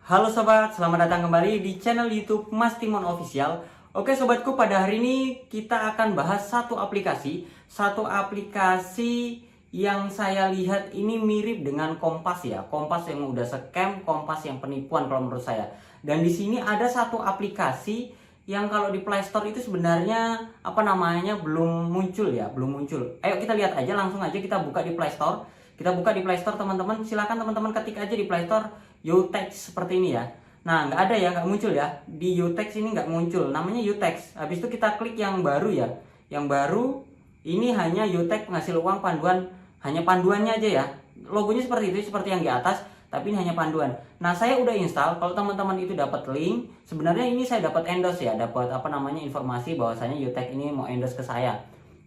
Halo sobat, selamat datang kembali di channel YouTube Mas Timon Official. Oke sobatku, pada hari ini kita akan bahas satu aplikasi yang saya lihat ini mirip dengan Kompas ya. Kompas yang udah scam, Kompas yang penipuan kalau menurut saya. Dan di sini ada satu aplikasi yang kalau di Play Store itu sebenarnya belum muncul ya, belum muncul. Ayo kita lihat aja, langsung aja kita buka di Play Store. Kita buka di Play Store teman-teman, silakan teman-teman ketik aja di Play Store Youtex seperti ini ya. Nah, nggak ada ya, nggak muncul ya. Di Youtex ini nggak muncul, namanya Youtex. Habis itu kita klik yang baru ya. Yang baru ini hanya Youtex ngasih uang panduan, hanya panduannya aja ya. Logonya seperti itu, seperti yang di atas, tapi ini hanya panduan. Nah, saya udah install. Kalau teman-teman itu dapat link, sebenarnya ini saya dapat endorse ya, dapat informasi bahwasanya Youtex ini mau endorse ke saya.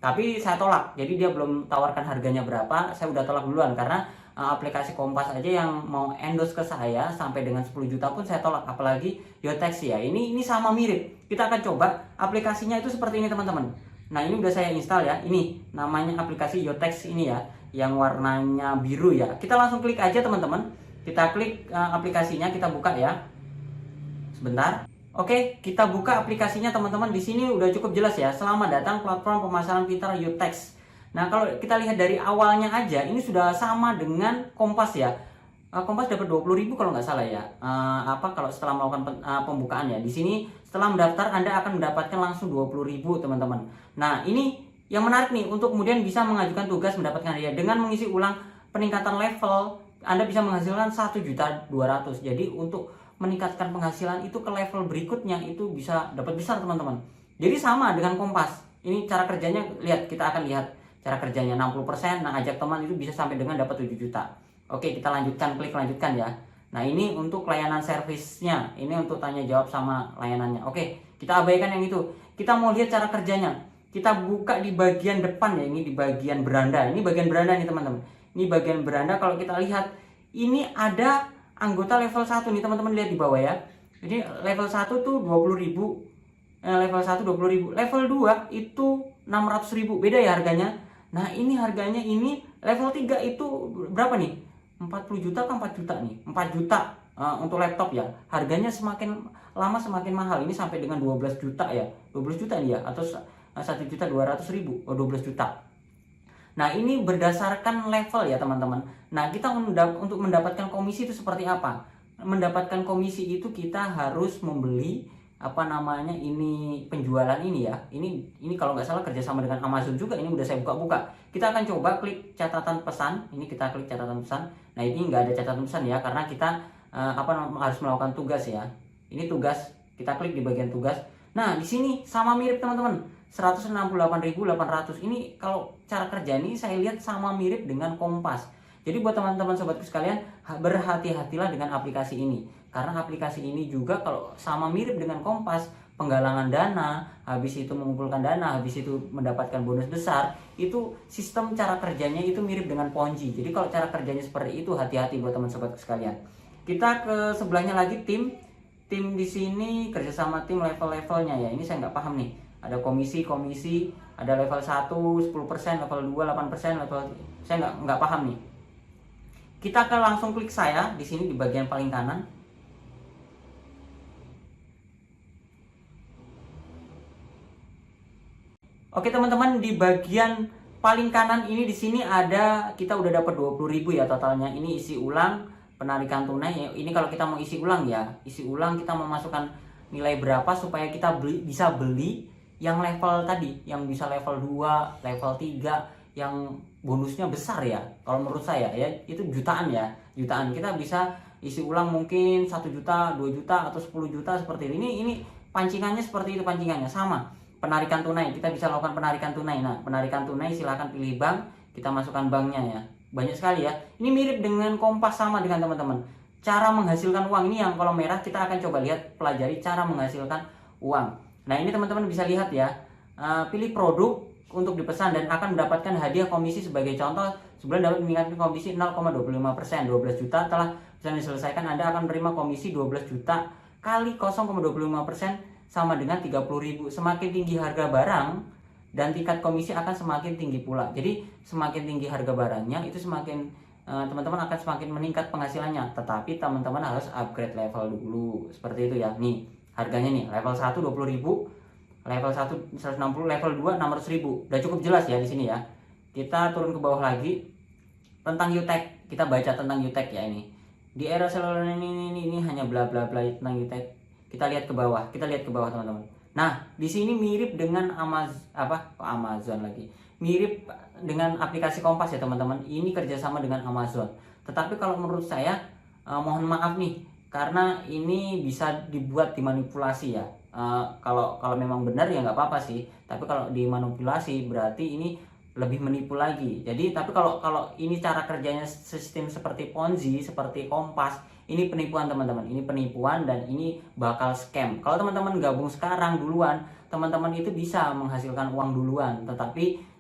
Tapi saya tolak, jadi dia belum tawarkan harganya berapa, saya udah tolak duluan karena aplikasi Kompas aja yang mau endorse ke saya sampai dengan 10 juta pun saya tolak, apalagi Youtex ya. Ini sama mirip. Kita akan coba aplikasinya itu seperti ini teman-teman. Nah, ini udah saya install ya. Ini namanya aplikasi Youtex ini ya, yang warnanya biru ya. Kita langsung klik aja teman-teman. Kita klik aplikasinya, kita buka ya. Sebentar. Oke, kita buka aplikasinya teman-teman. Di sini udah cukup jelas ya. Selamat datang platform pemasaran pintar Youtex. Nah, kalau kita lihat dari awalnya aja, ini sudah sama dengan Kompas ya. Kompas dapat 20.000 kalau nggak salah ya. Kalau setelah melakukan pembukaan ya. Di sini setelah mendaftar Anda akan mendapatkan langsung 20.000 teman-teman. Nah, ini yang menarik nih untuk kemudian bisa mengajukan tugas mendapatkan hadiah dengan mengisi ulang peningkatan level. Anda bisa menghasilkan 1.200.000. Jadi untuk meningkatkan penghasilan itu ke level berikutnya itu bisa dapat besar teman-teman. Jadi sama dengan Kompas. Ini cara kerjanya, kita akan lihat cara kerjanya 60%. Nah, ajak teman itu bisa sampai dengan dapat 7 juta. Oke, kita lanjutkan, klik lanjutkan ya. Nah, ini untuk layanan servisnya. Ini untuk tanya jawab sama layanannya. Oke, kita abaikan yang itu. Kita mau lihat cara kerjanya. Kita buka di bagian depan ya, ini di bagian beranda. Ini bagian beranda nih teman-teman. Ini bagian beranda, kalau kita lihat ini ada anggota level 1 nih teman-teman, lihat di bawah ya. Jadi level 1 tuh 20.000. Level 1 20.000. Level 2 itu 600.000. Beda ya harganya. Nah, ini harganya ini level 3 itu berapa nih? 40 juta ke 4 juta nih? 4 juta untuk laptop ya. Harganya semakin lama semakin mahal. Ini sampai dengan 12 juta ya. 12 juta nih ya, atau 1.200.000. 12 juta. Nah, ini berdasarkan level ya teman-teman. Nah, kita untuk mendapatkan komisi itu seperti apa? Mendapatkan komisi itu kita harus membeli ini penjualan ini ya. Ini kalau nggak salah kerjasama dengan Amazon juga. Ini udah saya buka-buka. Kita akan coba klik catatan pesan. Ini kita klik catatan pesan. Nah, ini nggak ada catatan pesan ya, karena kita harus melakukan tugas ya. Ini tugas. Kita klik di bagian tugas. Nah, di sini sama mirip teman-teman. 168.800. Ini kalau cara kerja ini saya lihat sama mirip dengan Kompas. Jadi buat teman-teman sobatku sekalian, berhati-hatilah dengan aplikasi ini. Karena aplikasi ini juga kalau sama mirip dengan Kompas, penggalangan dana, habis itu mengumpulkan dana, habis itu mendapatkan bonus besar, itu sistem cara kerjanya itu mirip dengan Ponzi. Jadi kalau cara kerjanya seperti itu, hati-hati buat teman sobatku sekalian. Kita ke sebelahnya lagi, tim di sini kerjasama tim, level-levelnya ya. Ini saya nggak paham nih. Ada komisi, ada level 1 10%, level 2 8%, level saya nggak paham nih. Kita akan langsung klik saya di sini di bagian paling kanan. Oke teman-teman, di bagian paling kanan ini di sini ada, kita udah dapat 20.000 ya totalnya. Ini isi ulang, penarikan tunai. Ini kalau kita mau isi ulang ya, kita mau masukkan nilai berapa supaya kita bisa beli yang level tadi, yang bisa level 2, level 3, yang bonusnya besar ya. Kalau menurut saya ya, itu jutaan ya. Jutaan kita bisa isi ulang mungkin 1 juta, 2 juta, atau 10 juta seperti ini. Ini pancingannya seperti itu, pancingannya sama. Penarikan tunai, kita bisa lakukan penarikan tunai. Nah, penarikan tunai silahkan pilih bank, kita masukkan banknya ya. Banyak sekali ya. Ini mirip dengan Kompas, sama dengan teman-teman. Cara menghasilkan uang ini yang kalau merah, kita akan coba lihat, pelajari cara menghasilkan uang. Nah, ini teman-teman bisa lihat ya, pilih produk untuk dipesan dan akan mendapatkan hadiah komisi. Sebagai contoh, sebulan dapat meningkatkan komisi 0,25%. 12 juta telah bisa diselesaikan, Anda akan menerima komisi 12 juta kali 0,25% sama dengan 30.000. Semakin tinggi harga barang dan tingkat komisi akan semakin tinggi pula. Jadi semakin tinggi harga barangnya itu semakin teman-teman akan semakin meningkat penghasilannya. Tetapi teman-teman harus upgrade level dulu. Seperti itu ya. Nih, harganya nih level 1 20.000, level 1 160, level 2 600.000. Udah cukup jelas ya di sini ya. Kita turun ke bawah lagi tentang UTech. Kita baca tentang UTech ya ini. Di era seluler ini hanya bla bla bla tentang UTech. Kita lihat ke bawah, teman-teman. Nah, di sini mirip dengan Amazon lagi. Mirip dengan aplikasi Kompas ya teman-teman. Ini kerjasama dengan Amazon. Tetapi kalau menurut saya, mohon maaf nih, karena ini bisa dibuat dimanipulasi ya. Kalau memang benar ya nggak apa-apa sih. Tapi kalau dimanipulasi berarti ini lebih menipu lagi. Jadi tapi kalau ini cara kerjanya sistem seperti Ponzi, seperti Kompas, ini penipuan teman-teman. Ini penipuan dan ini bakal scam. Kalau teman-teman gabung sekarang duluan, teman-teman itu bisa menghasilkan uang duluan. Tetapi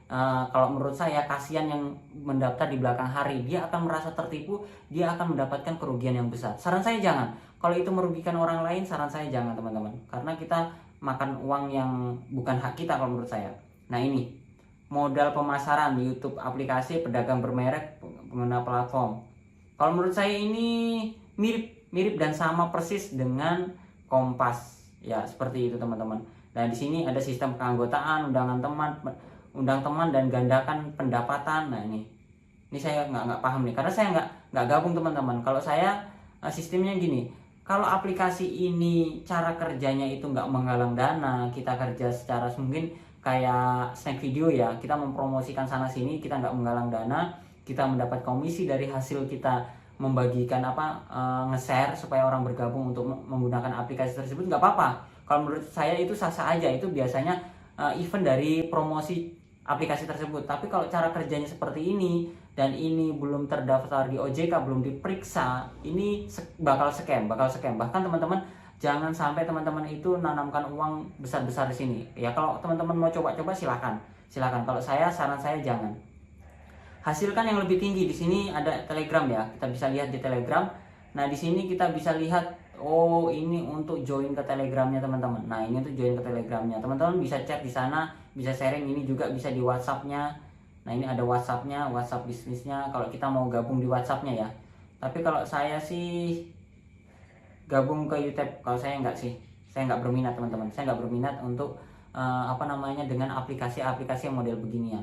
kalau menurut saya, kasihan yang mendaftar di belakang hari. Dia akan merasa tertipu, dia akan mendapatkan kerugian yang besar. Saran saya jangan. Kalau itu merugikan orang lain, saran saya jangan teman-teman. Karena kita makan uang yang bukan hak kita kalau menurut saya. Nah ini modal pemasaran YouTube aplikasi pedagang bermerek pengguna platform. Kalau menurut saya ini mirip dan sama persis dengan Kompas. Ya, seperti itu teman-teman. Nah, di sini ada sistem keanggotaan, undang teman dan gandakan pendapatan. Nah, ini saya nggak paham nih, karena saya nggak gabung teman-teman. Kalau saya sistemnya gini. Kalau aplikasi ini cara kerjanya itu nggak menggalang dana, kita kerja secara mungkin kayak snack video ya, kita mempromosikan sana sini, kita nggak menggalang dana, kita mendapat komisi dari hasil kita membagikan nge-share supaya orang bergabung untuk menggunakan aplikasi tersebut, nggak apa-apa. Kalau menurut saya itu sah-sah aja, itu biasanya event dari promosi aplikasi tersebut. Tapi kalau cara kerjanya seperti ini dan ini belum terdaftar di OJK, belum diperiksa, ini bakal scam. Bahkan teman-teman jangan sampai teman-teman itu nanamkan uang besar-besar di sini. Ya kalau teman-teman mau coba-coba silakan. Kalau saran saya jangan. Hasilkan yang lebih tinggi. Di sini ada Telegram ya. Kita bisa lihat di Telegram. Nah, di sini kita bisa lihat, oh ini untuk join ke Telegramnya teman-teman. Nah, ini untuk join ke Telegramnya. Teman-teman bisa chat di sana, bisa sharing, ini juga bisa di WhatsApp-nya. Nah, ini ada WhatsApp-nya, WhatsApp bisnisnya kalau kita mau gabung di WhatsApp-nya ya. Tapi kalau saya sih gabung ke YouTube. Kalau saya nggak sih, saya nggak berminat teman-teman. Saya nggak berminat untuk dengan aplikasi-aplikasi yang model beginian.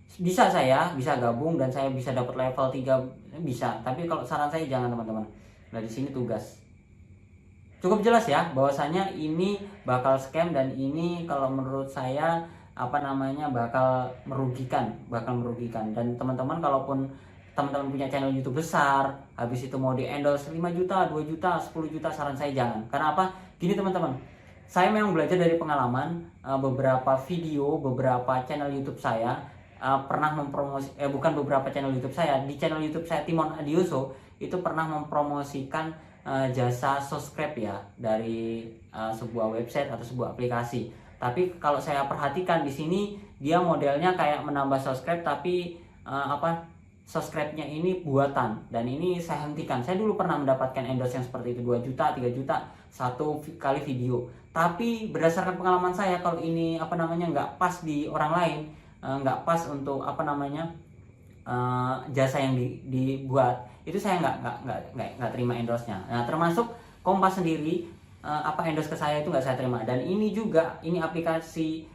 Saya bisa gabung dan saya bisa dapat level 3 bisa. Tapi kalau saran saya jangan teman-teman. Nah, di sini tugas. Cukup jelas ya bahwasanya ini bakal scam dan ini kalau menurut saya bakal merugikan. Dan teman-teman kalaupun teman-teman punya channel YouTube besar, habis itu mau di endorse 5 juta, 2 juta, 10 juta, saran saya jangan. Karena apa? Gini teman-teman, saya memang belajar dari pengalaman. Beberapa video, beberapa channel YouTube saya pernah bukan beberapa channel YouTube saya, di channel YouTube saya Timon Adioso itu pernah mempromosikan jasa subscribe ya dari sebuah website atau sebuah aplikasi. Tapi kalau saya perhatikan di sini dia modelnya kayak menambah subscribe, tapi subscribe-nya ini buatan, dan ini saya hentikan. Saya dulu pernah mendapatkan endorse yang seperti itu, 2 juta, 3 juta satu kali video. Tapi berdasarkan pengalaman saya, kalau ini nggak pas di orang lain, nggak pas untuk jasa yang dibuat, itu saya nggak terima endorse-nya. Nah, termasuk Kompas sendiri endorse ke saya itu nggak saya terima. Dan ini juga, ini aplikasi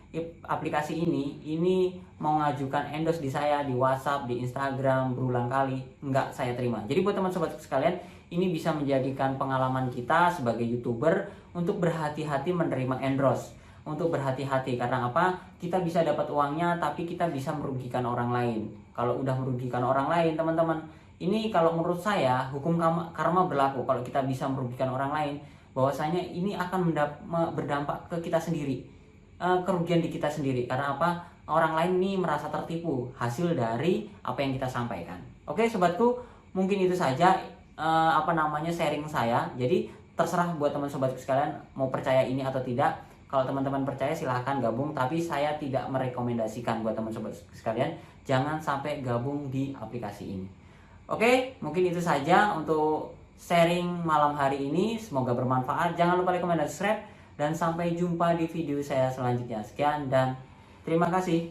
ini mau ngajukan endorse di saya di WhatsApp, di Instagram berulang kali, nggak saya terima. Jadi buat teman-teman sekalian, ini bisa menjadikan pengalaman kita sebagai YouTuber untuk berhati-hati menerima endorse. Untuk berhati-hati, karena apa? Kita bisa dapat uangnya tapi kita bisa merugikan orang lain. Kalau udah merugikan orang lain teman-teman, ini kalau menurut saya hukum karma berlaku. Kalau kita bisa merugikan orang lain, bahwasanya ini akan berdampak ke kita sendiri, kerugian di kita sendiri. Karena apa? Orang lain ini merasa tertipu hasil dari apa yang kita sampaikan. Oke sobatku, mungkin itu saja sharing saya. Jadi terserah buat teman sobatku sekalian mau percaya ini atau tidak. Kalau teman-teman percaya silahkan gabung, tapi saya tidak merekomendasikan buat teman sobat sekalian jangan sampai gabung di aplikasi ini. Oke, mungkin itu saja untuk sharing malam hari ini. Semoga bermanfaat. Jangan lupa like, komen, dan subscribe. Dan sampai jumpa di video saya selanjutnya. Sekian dan terima kasih.